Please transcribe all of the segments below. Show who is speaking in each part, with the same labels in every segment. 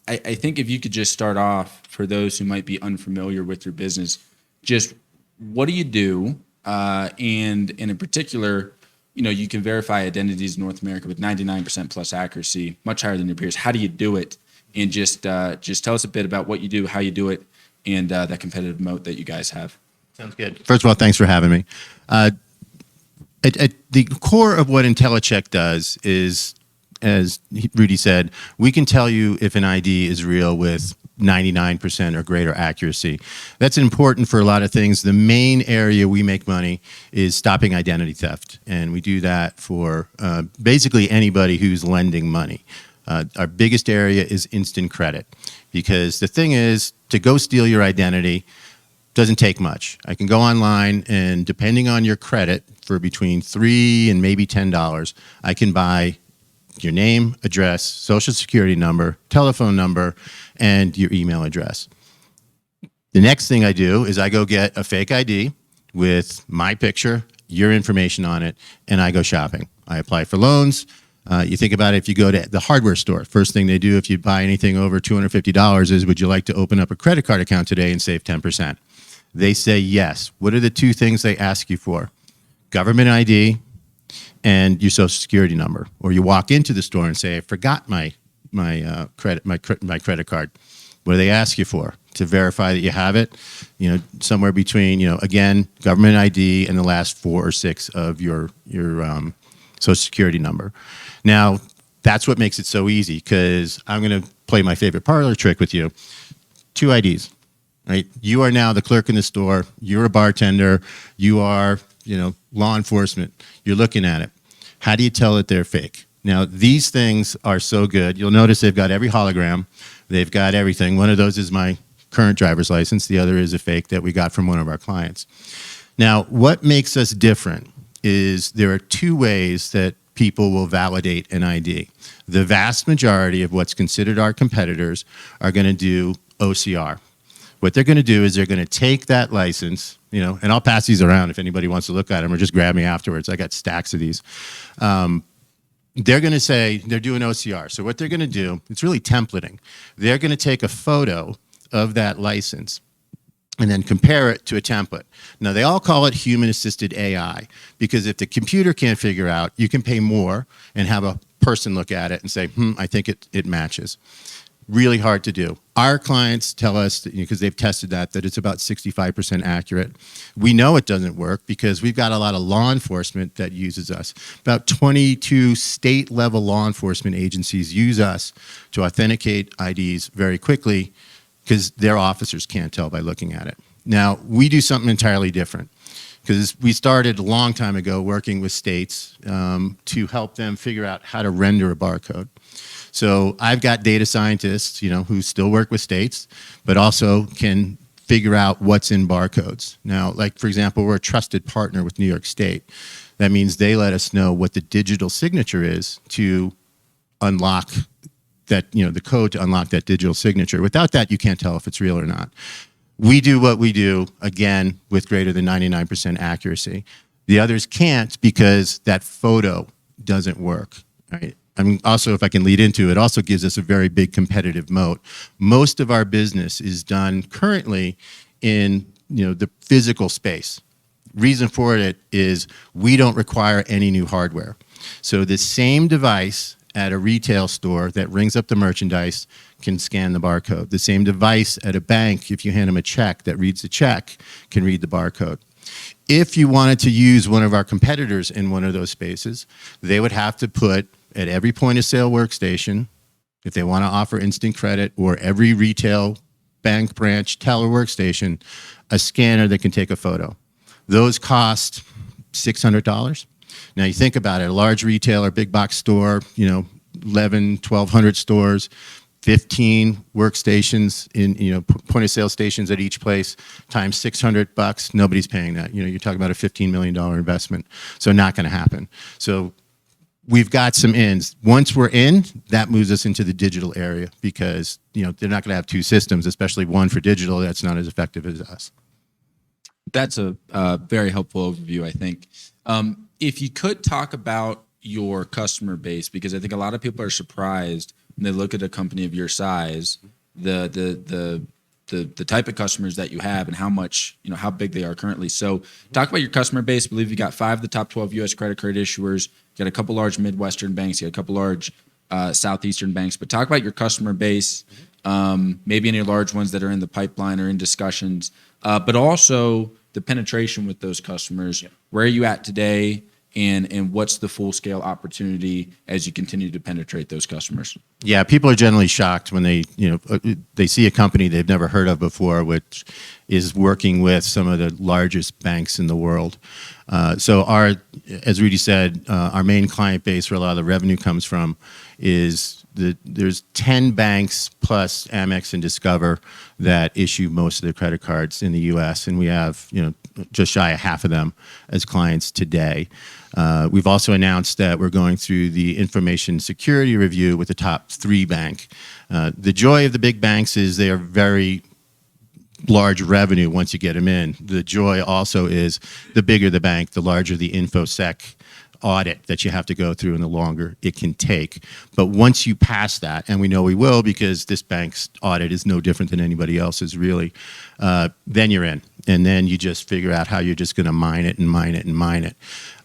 Speaker 1: I think if you could just start off for those who might be unfamiliar with your business, just what do you do? And in particular, you can verify identities in North America with 99% plus accuracy, much higher than your peers. How do you do it? And just tell us a bit about what you do, how you do it, and that competitive moat that you guys have.
Speaker 2: Sounds good. First of all, thanks for having me. At the core of what Intellicheck does is, as Rudy said, we can tell you if an ID is real with 99% or greater accuracy. That's important for a lot of things. The main area we make money is stopping identity theft, and we do that for basically anybody who's lending money. Our biggest area is instant credit, because the thing is, to go steal your identity doesn't take much. I can go online, and depending on your credit, for between $3 and maybe $10, I can buy your name, address, social security number, telephone number, and your email address. The next thing I do is I go get a fake ID with my picture, your information on it, and I go shopping. I apply for loans. You think about it, if you go to the hardware store, first thing they do if you buy anything over $250 is, would you like to open up a credit card account today and save 10%? They say yes. What are the two things they ask you for? Government ID and your social security number. Or you walk into the store and say, I forgot my credit card. What do they ask you for? To verify that you have it, somewhere between, again, government ID and the last 4 or 6 of your social security number. Now, that's what makes it so easy, because I'm going to play my favorite parlor trick with you. 2 IDs, right? You are now the clerk in the store. You're a bartender. You are, law enforcement. You're looking at it. How do you tell that they're fake? Now, these things are so good. You'll notice they've got every hologram. They've got everything. One of those is my current driver's license. The other is a fake that we got from one of our clients. Now, what makes us different is there are 2 ways that people will validate an ID. The vast majority of what's considered our competitors are going to do OCR. What they're going to do is they're going to take that license, and I'll pass these around if anybody wants to look at them, or just grab me afterwards. I got stacks of these. They're going to say they're doing OCR. So what they're going to do, it's really templating. They're going to take a photo of that license and then compare it to a template. Now, they all call it human-assisted AI, because if the computer can't figure out, you can pay more and have a person look at it and say, I think it matches. Really hard to do. Our clients tell us, because they've tested that it's about 65% accurate. We know it doesn't work because we've got a lot of law enforcement that uses us. About 22 state-level law enforcement agencies use us to authenticate IDs very quickly, because their officers can't tell by looking at it. Now, we do something entirely different, because we started a long time ago working with states to help them figure out how to render a barcode. So I've got data scientists, who still work with states, but also can figure out what's in barcodes. Now, like, for example, we're a trusted partner with New York State. That means they let us know what the digital signature is to unlock that, the code to unlock that digital signature. Without that, you can't tell if it's real or not. We do what we do, again, with greater than 99% accuracy. The others can't, because that photo doesn't work, right? Also, if I can lead into it, also gives us a very big competitive moat. Most of our business is done currently in the physical space. Reason for it is we don't require any new hardware. So the same device at a retail store that rings up the merchandise can scan the barcode. The same device at a bank, if you hand them a check that reads the check, can read the barcode. If you wanted to use one of our competitors in one of those spaces, they would have to put at every point of sale workstation, if they want to offer instant credit, or every retail bank branch teller workstation, a scanner that can take a photo. Those cost $600. Now you think about it, a large retailer, big box store, 11, 1,200 stores, 15 workstations in, point of sale stations at each place, times $600, nobody's paying that. You're talking about a $15 million investment. So not going to happen. So we've got some ins. Once we're in, that moves us into the digital area, because, they're not going to have 2 systems, especially one for digital that's not as effective as us.
Speaker 1: That's a very helpful overview, I think. If you could talk about your customer base, because I think a lot of people are surprised and they look at a company of your size, the type of customers that you have and how much, how big they are currently. So talk about your customer base. I believe you got 5 of the top 12 U.S. credit card issuers. You got a couple large Midwestern banks. You got a couple large Southeastern banks. But talk about your customer base, maybe any large ones that are in the pipeline or in discussions, but also the penetration with those customers. Where are you at today? And what's the full scale opportunity as you continue to penetrate those customers?
Speaker 2: Yeah, people are generally shocked when they see a company they've never heard of before, which is working with some of the largest banks in the world. So as Rudy said, our main client base where a lot of the revenue comes from is there's 10 banks plus Amex and Discover that issue most of the credit cards in the U.S. and we have just shy of half of them as clients today. We've also announced that we're going through the information security review with the top 3 bank. The joy of the big banks is they are very large revenue once you get them in. The joy also is the bigger the bank, the larger the InfoSec audit that you have to go through and the longer it can take. But once you pass that, and we know we will because this bank's audit is no different than anybody else's really, then you're in. And then you just figure out how you're just going to mine it and mine it and mine it.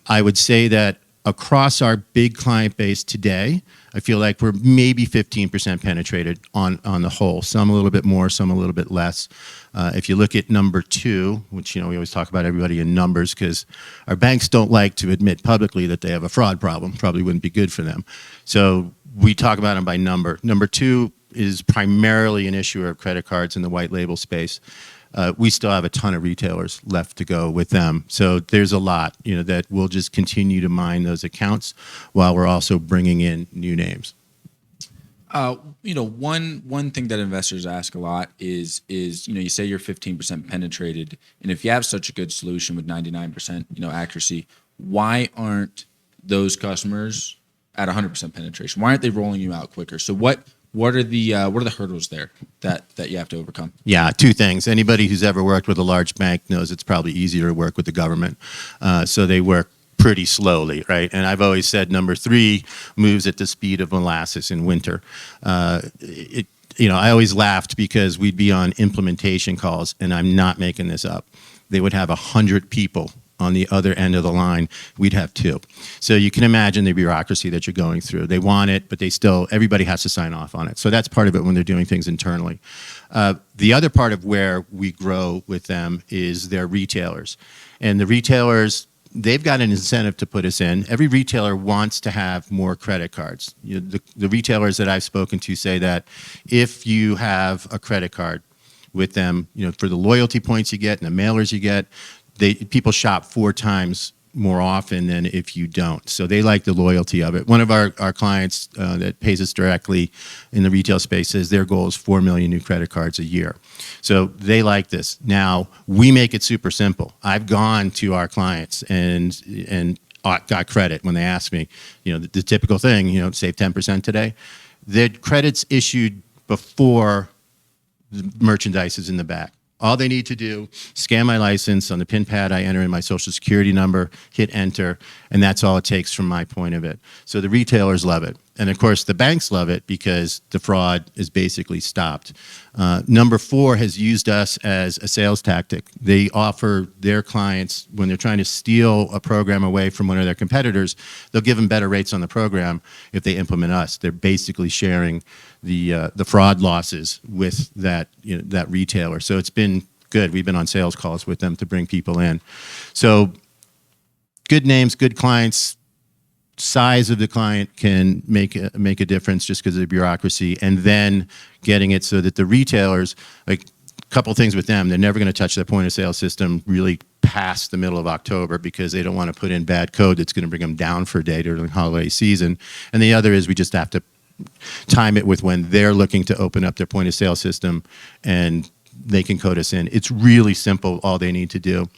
Speaker 2: I would say that across our big client base today, I feel like we're maybe 15% penetrated on the whole. Some a little bit more, some a little bit less. If you look at number 2, which we always talk about everybody in numbers because our banks don't like to admit publicly that they have a fraud problem. Probably wouldn't be good for them. So we talk about them by number. Number 2 is primarily an issuer of credit cards in the white label space. We still have a ton of retailers left to go with them. So there's a lot, that we'll just continue to mine those accounts while we're also bringing in new names.
Speaker 1: One thing that investors ask a lot is you say you're 15% penetrated, and if you have such a good solution with 99% accuracy, why aren't those customers at 100% penetration? Why aren't they rolling you out quicker? So what are the hurdles there that you have to overcome?
Speaker 2: Yeah, 2 things. Anybody who's ever worked with a large bank knows it's probably easier to work with the government. So they work pretty slowly, right? And I've always said number 3 moves at the speed of molasses in winter. I always laughed because we'd be on implementation calls, and I'm not making this up. They would have 100 people on the other end of the line. We'd have 2. So you can imagine the bureaucracy that you're going through. They want it, but everybody has to sign off on it. So that's part of it when they're doing things internally. The other part of where we grow with them is their retailers. And the retailers, they've got an incentive to put us in. Every retailer wants to have more credit cards. The retailers that I've spoken to say that if you have a credit card with them, for the loyalty points you get and the mailers you get, people shop 4 times more often than if you don't. So they like the loyalty of it. One of our clients that pays us directly in the retail space says their goal is 4 million new credit cards a year. So they like this. Now, we make it super simple. I've gone to our clients and got credit when they ask me, the typical thing, save 10% today. The credit's issued before the merchandise is in the back. All they need to do, scan my license on the pin pad, I enter in my social security number, hit enter, and that's all it takes from my point of it. So the retailers love it. And of course, the banks love it because the fraud is basically stopped. Number 4 has used us as a sales tactic. They offer their clients, when they're trying to steal a program away from one of their competitors, they'll give them better rates on the program if they implement us. They're basically sharing the fraud losses with that retailer. So it's been good. We've been on sales calls with them to bring people in. So good names, good clients. Size of the client can make a difference just because of the bureaucracy, and then getting it so that the retailers, like a couple things with them, they're never going to touch their point of sale system really past the middle of October because they don't want to put in bad code that's going to bring them down for a day during the holiday season. And the other is we just have to time it with when they're looking to open up their point of sale system, and they can code us in. It's really simple. All they need to do.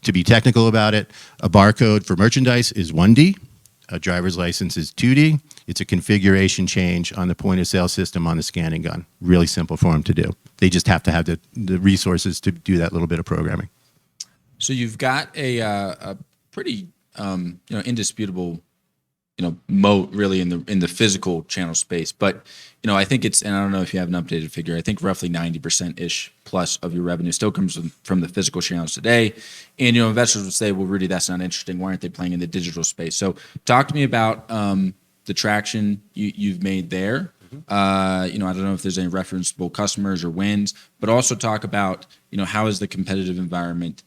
Speaker 2: To be technical about it, a barcode for merchandise is 1D. A driver's license is 2D. It's a configuration change on the point of sale system on the scanning gun. Really simple for them to do. They just have to have the resources to do that little bit of programming.
Speaker 1: So you've got a pretty indisputable moat really in the physical channel space. But I think it's, and I don't know if you have an updated figure, I think roughly 90% ish plus of your revenue still comes from the physical channels today. And investors would say, well, Rudy, that's not interesting. Why aren't they playing in the digital space? So talk to me about the traction you've made there. I don't know if there's any referenceable customers or wins, but also talk about how is the competitive environment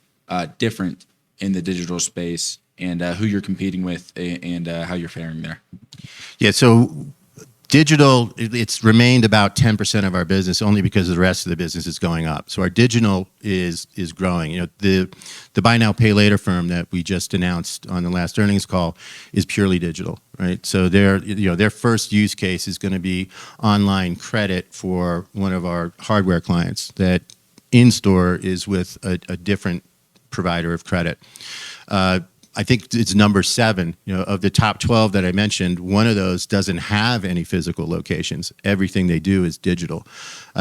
Speaker 1: different in the digital space, and who you're competing with, and how you're faring there.
Speaker 2: Yeah, so digital, it's remained about 10% of our business only because the rest of the business is going up. So our digital is growing. The buy now, pay later firm that we just announced on the last earnings call is purely digital, right? So their first use case is going to be online credit for one of our hardware clients that in store is with a different provider of credit. I think it's number 7. Of the top 12 that I mentioned, one of those doesn't have any physical locations. Everything they do is digital.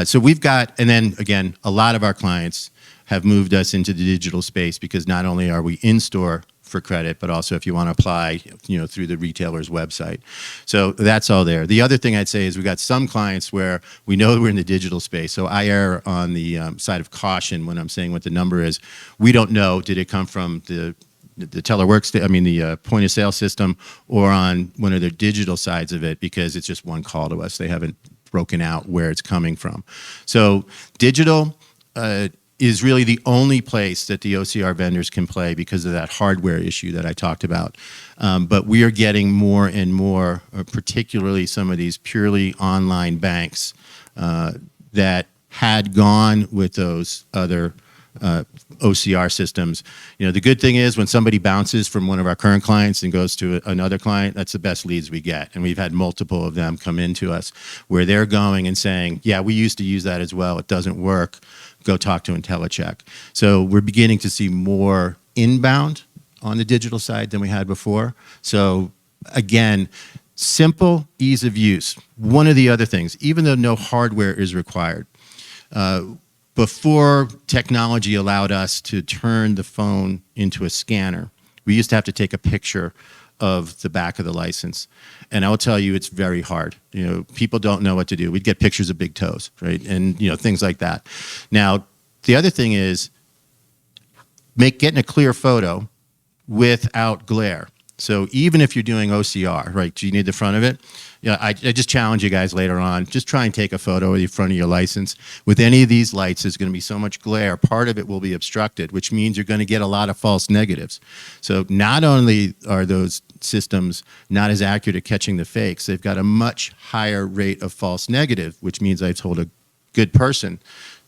Speaker 2: So we've got, and then again, a lot of our clients have moved us into the digital space because not only are we in store for credit, but also if you want to apply, through the retailer's website. So that's all there. The other thing I'd say is we've got some clients where we know we're in the digital space. So I err on the side of caution when I'm saying what the number is. We don't know, did it come from the teller the point of sale system or on one of their digital sides of it, because it's just one call to us. They haven't broken out where it's coming from. So digital is really the only place that the OCR vendors can play because of that hardware issue that I talked about. But we are getting more and more, particularly some of these purely online banks that had gone with those other OCR systems. The good thing is when somebody bounces from one of our current clients and goes to another client, that's the best leads we get. And we've had multiple of them come into us where they're going and saying, yeah, we used to use that as well. It doesn't work. Go talk to Intellicheck. So we're beginning to see more inbound on the digital side than we had before. So again, simple ease of use. One of the other things, even though no hardware is required, before technology allowed us to turn the phone into a scanner, we used to have to take a picture of the back of the license. And I will tell you, it's very hard. People don't know what to do. We'd get pictures of big toes, right? And, things like that. Now, the other thing is getting a clear photo without glare. So even if you're doing OCR, right, do you need the front of it? I just challenge you guys later on, just try and take a photo of the front of your license. With any of these lights, there's going to be so much glare. Part of it will be obstructed, which means you're going to get a lot of false negatives. So not only are those systems not as accurate at catching the fakes, they've got a much higher rate of false negative, which means I've told a good person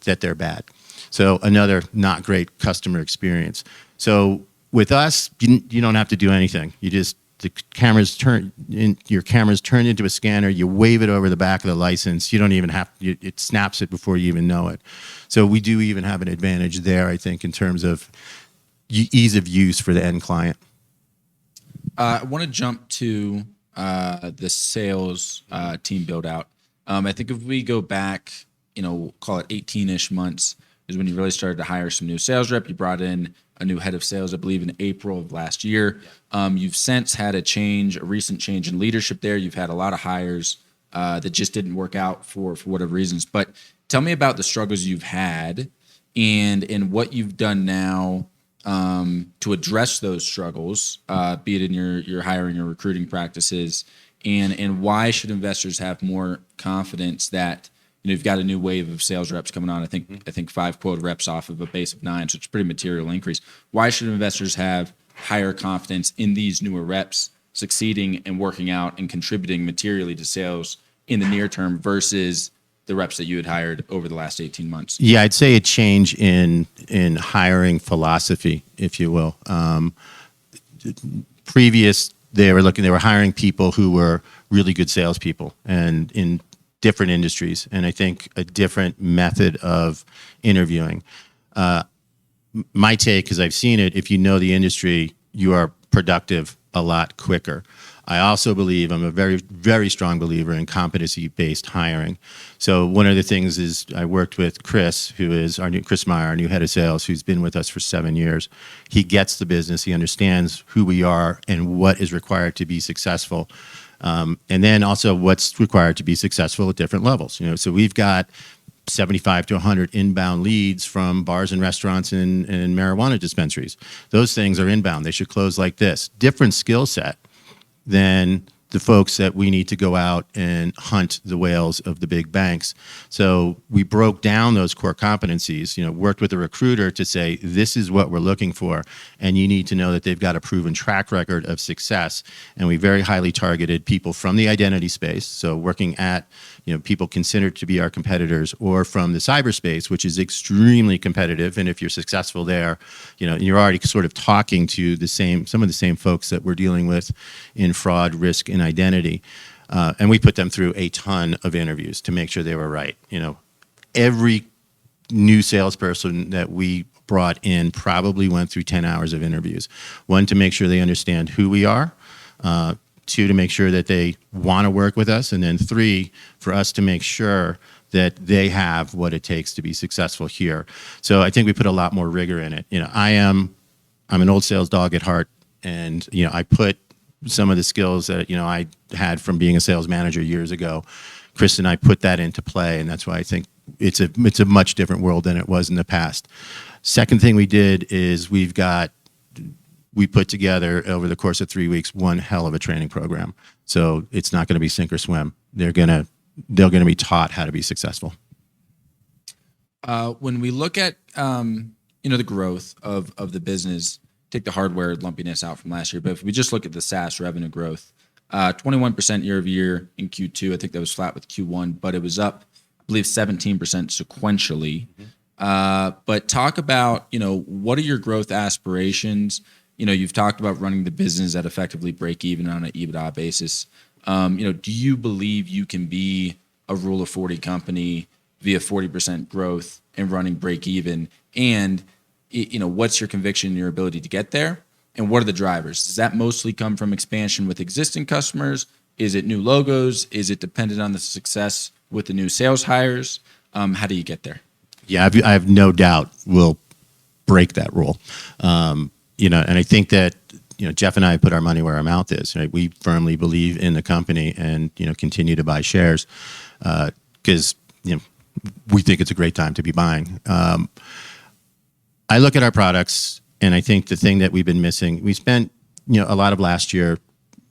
Speaker 2: that they're bad. So another not great customer experience. So with us, you don't have to do anything. Your camera's turned into a scanner. You wave it over the back of the license. You don't even have it snaps it before you even know it. So we do even have an advantage there, I think, in terms of ease of use for the end client.
Speaker 1: I want to jump to the sales team build out. I think if we go back, call it 18-ish months is when you really started to hire some new sales rep. You brought in a new head of sales, I believe, in April of last year. You've since had a recent change in leadership there. You've had a lot of hires that just didn't work out for whatever reasons. But tell me about the struggles you've had and what you've done now to address those struggles, be it in your hiring or recruiting practices, and why should investors have more confidence that you've got a new wave of sales reps coming on. I think 5 quota reps off of a base of 9, so it's a pretty material increase. Why should investors have higher confidence in these newer reps succeeding and working out and contributing materially to sales in the near term versus the reps that you had hired over the last 18 months?
Speaker 2: Yeah, I'd say a change in hiring philosophy, if you will. Previous, they were hiring people who were really good salespeople and in different industries, and I think a different method of interviewing. My take, because I've seen it, if you know the industry, you are productive a lot quicker. I also believe I'm a very, very strong believer in competency-based hiring. So one of the things is I worked with Chris, who is Chris Meyer, our new head of sales, who's been with us for 7 years. He gets the business. He understands who we are and what is required to be successful. And then also what's required to be successful at different levels. So we've got 75 to 100 inbound leads from bars and restaurants and marijuana dispensaries. Those things are inbound. They should close like this. Different skill set than the folks that we need to go out and hunt the whales of the big banks. So we broke down those core competencies, worked with a recruiter to say, this is what we're looking for. And you need to know that they've got a proven track record of success. And we very highly targeted people from the identity space. So working at, people considered to be our competitors, or from the cyberspace, which is extremely competitive. And if you're successful there, you're already sort of talking to some of the same folks that we're dealing with in fraud, risk, and identity. And we put them through a ton of interviews to make sure they were right. Every new salesperson that we brought in probably went through 10 hours of interviews. One, to make sure they understand who we are. Two, to make sure that they want to work with us. And then three, for us to make sure that they have what it takes to be successful here. So I think we put a lot more rigor in it. I'm an old sales dog at heart. And, I put some of the skills that, I had from being a sales manager years ago. Chris and I put that into play. And that's why I think it's a much different world than it was in the past. Second thing we did is we put together over the course of 3 weeks one hell of a training program. So it's not going to be sink or swim. They're going to be taught how to be successful.
Speaker 1: When we look at the growth of the business, take the hardware lumpiness out from last year, but if we just look at the SaaS revenue growth, 21% year over year in Q2. I think that was flat with Q1, but it was up, I believe, 17% sequentially. But talk about what are your growth aspirations? You've talked about running the business at effectively break even on an EBITDA basis. Do you believe you can be a Rule of 40 company via 40% growth and running break even? And, what's your conviction in your ability to get there? And what are the drivers? Does that mostly come from expansion with existing customers? Is it new logos? Is it dependent on the success with the new sales hires? How do you get there?
Speaker 2: Yeah, I have no doubt we'll break that rule. And I think that, Jeff and I put our money where our mouth is, right? We firmly believe in the company and, continue to buy shares because, we think it's a great time to be buying. I look at our products and I think the thing that we've been missing, we spent, a lot of last year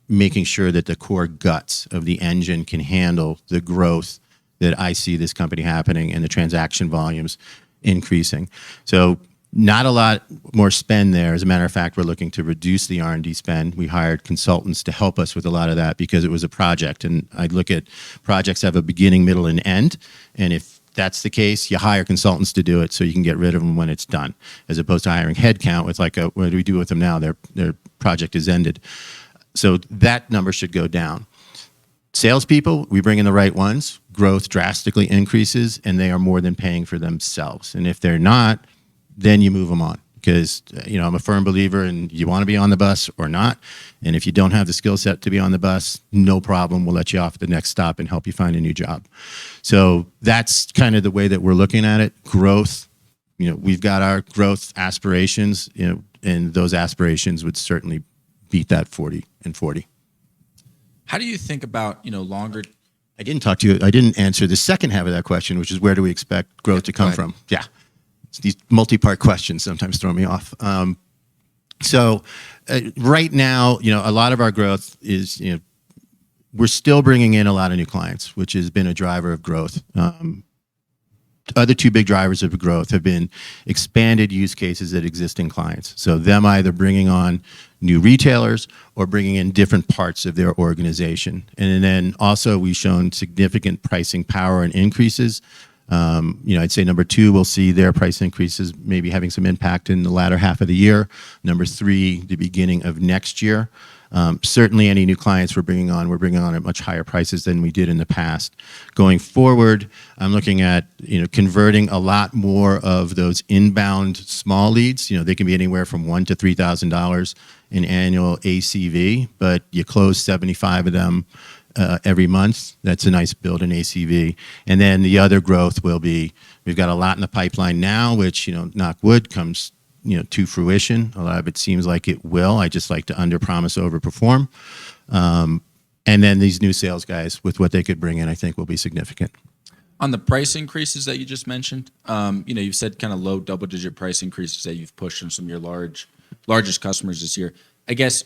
Speaker 2: making sure that the core guts of the engine can handle the growth that I see this company happening and the transaction volumes increasing. So not a lot more spend there. As a matter of fact, we're looking to reduce the R&D spend. We hired consultants to help us with a lot of that because it was a project. And I look at projects have a beginning, middle, and end. And if that's the case, you hire consultants to do it so you can get rid of them when it's done, as opposed to hiring headcount with what do we do with them now? Their project is ended. So that number should go down. Salespeople, we bring in the right ones. Growth drastically increases, and they are more than paying for themselves. And if they're not, then you move them on because, I'm a firm believer in you want to be on the bus or not. And if you don't have the skill set to be on the bus, no problem. We'll let you off at the next stop and help you find a new job. So that's kind of the way that we're looking at it. Growth, we've got our growth aspirations, and those aspirations would certainly beat that 40 and 40.
Speaker 1: How do you think about, longer?
Speaker 2: I didn't answer the second half of that question, which is where do we expect growth to come from? Yeah. These multi-part questions sometimes throw me off. So right now, a lot of our growth is, we're still bringing in a lot of new clients, which has been a driver of growth. Other two big drivers of growth have been expanded use cases at existing clients. So them either bringing on new retailers or bringing in different parts of their organization. And then also we've shown significant pricing power and increases I'd say number two, we'll see their price increases maybe having some impact in the latter half of the year. Number three, the beginning of next year. Certainly any new clients we're bringing on at much higher prices than we did in the past. Going forward, I'm looking at, converting a lot more of those inbound small leads. They can be anywhere from $1,000 to $3,000 in annual ACV, but you close 75 of them every month. That's a nice build in ACV. And then the other growth will be, we've got a lot in the pipeline now, which, knock wood, comes to fruition. A lot of it seems like it will. I just like to underpromise, overperform. And then these new sales guys with what they could bring in, I think will be significant.
Speaker 1: On the price increases that you just mentioned, you've said kind of low double-digit price increases that you've pushed on some of your largest customers this year. I guess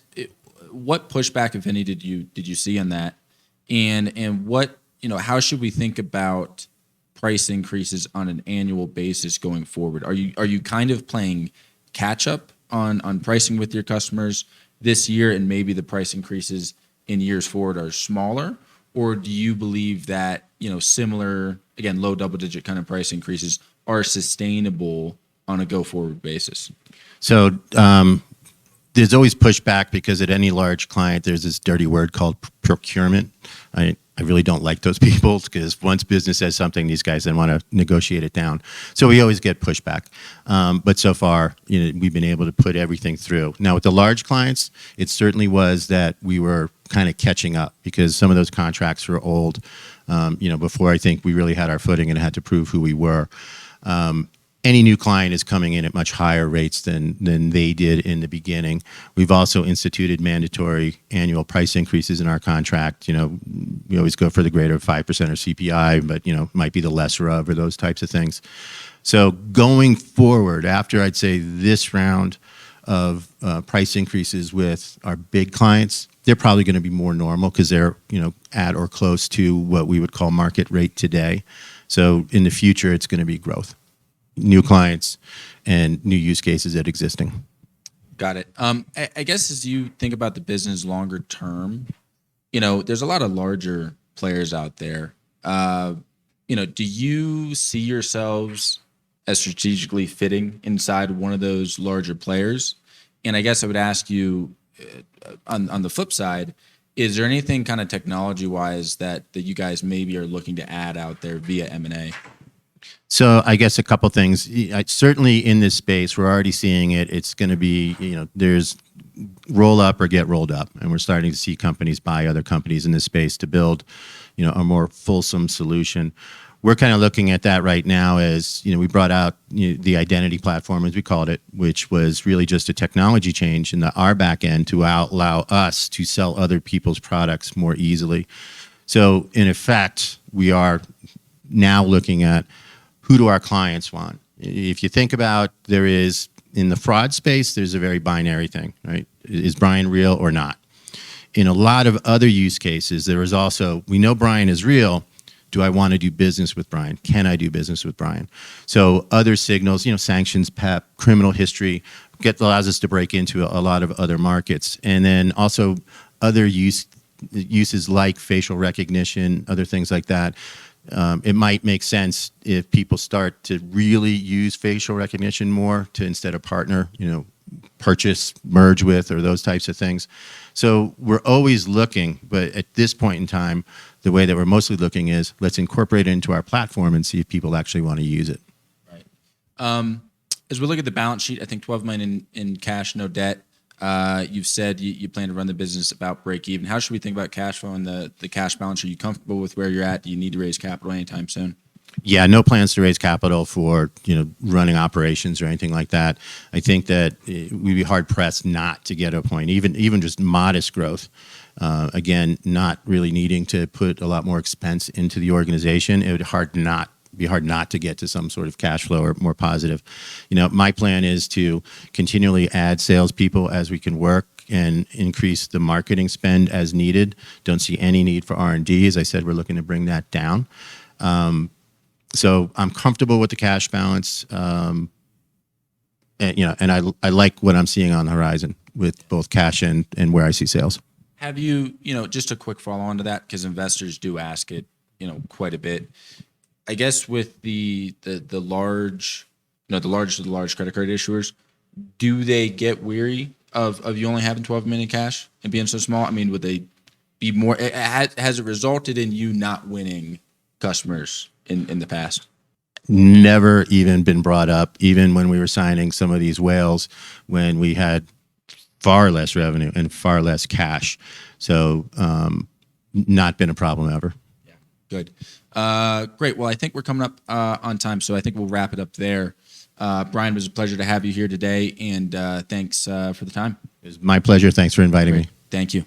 Speaker 1: what pushback, if any, did you see on that, and what how should we think about price increases on an annual basis going forward? Are you kind of playing catch up on pricing with your customers this year, and maybe the price increases in years forward are smaller, or do you believe that similar, again, low double digit kind of price increases are sustainable on a go forward basis?
Speaker 2: So there's always pushback because at any large client there's this dirty word called procurement. I really don't like those people because once business says something, these guys then want to negotiate it down. So we always get pushback. But so far, we've been able to put everything through. Now with the large clients, it certainly was that we were kind of catching up because some of those contracts were old, before I think we really had our footing and had to prove who we were. Any new client is coming in at much higher rates than they did in the beginning. We've also instituted mandatory annual price increases in our contract. We always go for the greater of 5% or CPI, but might be the lesser of, or those types of things. So going forward, after I'd say this round of price increases with our big clients, they're probably going to be more normal because they're at or close to what we would call market rate today. So in the future, it's going to be growth. New clients and new use cases at existing.
Speaker 1: Got it. I guess as you think about the business longer term, there's a lot of larger players out there. Do you see yourselves as strategically fitting inside one of those larger players? And I guess I would ask you, on the flip side, is there anything kind of technology wise that you guys maybe are looking to add out there via M&A?
Speaker 2: So I guess a couple things. Certainly in this space, we're already seeing it. It's going to be, there's roll up or get rolled up. And we're starting to see companies buy other companies in this space to build, a more fulsome solution. We're kind of looking at that right now as, we brought out the identity platform, as we called it, which was really just a technology change in our back end to allow us to sell other people's products more easily. So in effect, we are now looking at who do our clients want? If you think about, there is, in the fraud space, there's a very binary thing, right? Is Brian real or not? In a lot of other use cases, there is also, we know Brian is real. Do I want to do business with Brian? Can I do business with Brian? So other signals, sanctions, PEP, criminal history, allows us to break into a lot of other markets. And then also other uses like facial recognition, other things like that. It might make sense if people start to really use facial recognition more to, instead of partner, purchase, merge with, or those types of things. So we're always looking, but at this point in time, the way that we're mostly looking is let's incorporate it into our platform and see if people actually want to use it.
Speaker 1: Right. As we look at the balance sheet, I think $12 million in cash, no debt. You've said you plan to run the business about break even. How should we think about cash flow and the cash balance? Are you comfortable with where you're at? Do you need to raise capital anytime soon?
Speaker 2: Yeah, no plans to raise capital for running operations or anything like that. I think that we'd be hard pressed not to get to a point, even just modest growth. Again, not really needing to put a lot more expense into the organization. It would be hard not to get to some sort of cash flow or more positive. My plan is to continually add salespeople as we can work and increase the marketing spend as needed. Don't see any need for R&D. As I said, we're looking to bring that down. So I'm comfortable with the cash balance. And I like what I'm seeing on the horizon with both cash and where I see sales.
Speaker 1: Have you, just a quick follow on to that, because investors do ask it, quite a bit. I guess with the large, the largest of the large credit card issuers, do they get weary of you only having 12 million in cash and being so small? I mean, would they be more? Has it resulted in you not winning customers in the past?
Speaker 2: Never even been brought up, even when we were signing some of these whales when we had far less revenue and far less cash. So, not been a problem ever.
Speaker 1: Yeah, good. Great. Well, I think we're coming up on time, so I think we'll wrap it up there. Brian, it was a pleasure to have you here today, and thanks for the time.
Speaker 2: It was my pleasure. Thanks for inviting me.
Speaker 1: Thank you.